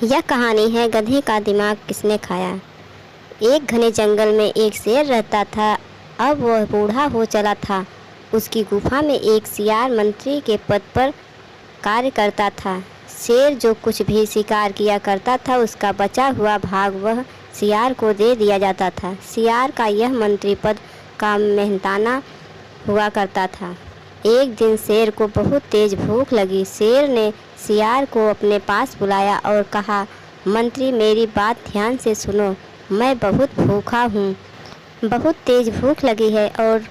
यह कहानी है गधे का दिमाग किसने खाया। एक घने जंगल में एक शेर रहता था। अब वह बूढ़ा हो चला था। उसकी गुफा में एक सियार मंत्री के पद पर कार्य करता था। शेर जो कुछ भी शिकार किया करता था उसका बचा हुआ भाग वह सियार को दे दिया जाता था। सियार का यह मंत्री पद का मेहनताना हुआ करता था। एक दिन शेर को बहुत तेज भूख लगी। शेर ने सियार को अपने पास बुलाया और कहा, मंत्री मेरी बात ध्यान से सुनो, मैं बहुत भूखा हूँ, बहुत तेज भूख लगी है और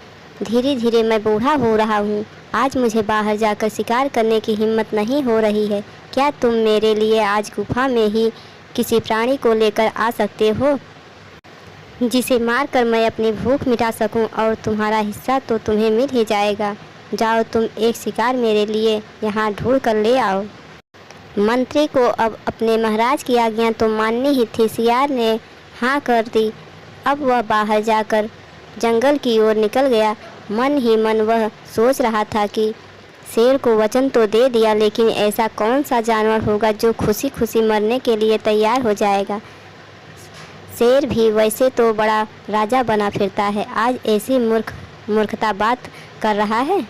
धीरे धीरे मैं बूढ़ा हो रहा हूँ। आज मुझे बाहर जाकर शिकार करने की हिम्मत नहीं हो रही है। क्या तुम मेरे लिए आज गुफा में ही किसी प्राणी को लेकर आ सकते हो जिसे मारकर मैं अपनी भूख मिटा सकूं और तुम्हारा हिस्सा तो तुम्हें मिल ही जाएगा। जाओ तुम एक शिकार मेरे लिए यहाँ ढूंढ कर ले आओ। मंत्री को अब अपने महाराज की आज्ञा तो माननी ही थी। सियार ने हाँ कर दी। अब वह बाहर जाकर जंगल की ओर निकल गया। मन ही मन वह सोच रहा था कि शेर को वचन तो दे दिया, लेकिन ऐसा कौन सा जानवर होगा जो खुशी खुशी मरने के लिए तैयार हो जाएगा। शेर भी वैसे तो बड़ा राजा बना फिरता है, आज ऐसी मूर्खता बात कर रहा है।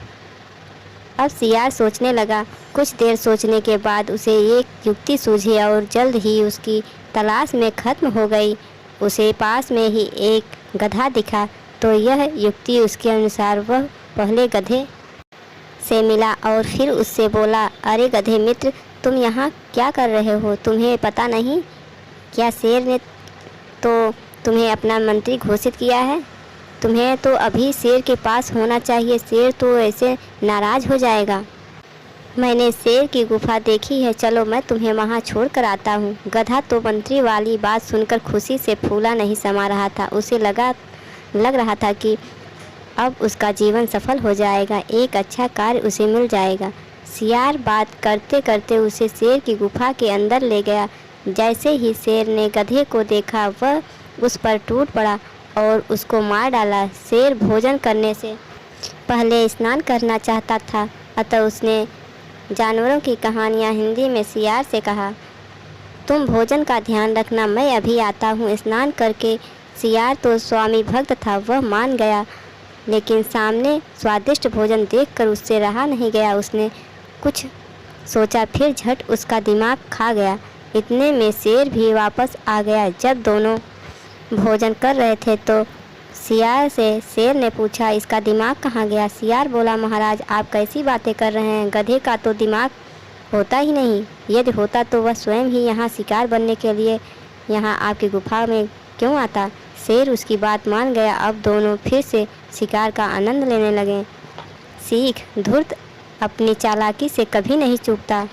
अब सियार सोचने लगा। कुछ देर सोचने के बाद उसे एक युक्ति सूझी और जल्द ही उसकी तलाश में खत्म हो गई। उसे पास में ही एक गधा दिखा तो यह युक्ति उसके अनुसार वह पहले गधे से मिला और फिर उससे बोला, अरे गधे मित्र, तुम यहाँ क्या कर रहे हो? तुम्हें पता नहीं क्या शेर ने तो तुम्हें अपना मंत्री घोषित किया है? तुम्हें तो अभी शेर के पास होना चाहिए, शेर तो ऐसे नाराज़ हो जाएगा। मैंने शेर की गुफा देखी है, चलो मैं तुम्हें वहाँ छोड़ कर आता हूँ। गधा तो मंत्री वाली बात सुनकर खुशी से फूला नहीं समा रहा था। उसे लग रहा था कि अब उसका जीवन सफल हो जाएगा, एक अच्छा कार्य उसे मिल जाएगा। सियार बात करते करते उसे शेर की गुफा के अंदर ले गया। जैसे ही शेर ने गधे को देखा वह उस पर टूट पड़ा और उसको मार डाला। शेर भोजन करने से पहले स्नान करना चाहता था, अतः उसने जानवरों की कहानियाँ हिंदी में सियार से कहा, तुम भोजन का ध्यान रखना, मैं अभी आता हूँ स्नान करके। सियार तो स्वामी भक्त था, वह मान गया, लेकिन सामने स्वादिष्ट भोजन देखकर उससे रहा नहीं गया। उसने कुछ सोचा, फिर झट उसका दिमाग खा गया। इतने में शेर भी वापस आ गया। जब दोनों भोजन कर रहे थे तो सियार से शेर ने पूछा, इसका दिमाग कहाँ गया? सियार बोला, महाराज आप कैसी बातें कर रहे हैं? गधे का तो दिमाग होता ही नहीं। यदि होता तो वह स्वयं ही यहाँ शिकार बनने के लिए यहाँ आपकी गुफा में क्यों आता? शेर उसकी बात मान गया। अब दोनों फिर से शिकार का आनंद लेने लगे। सीख, धूर्त अपनी चालाकी से कभी नहीं चूकता।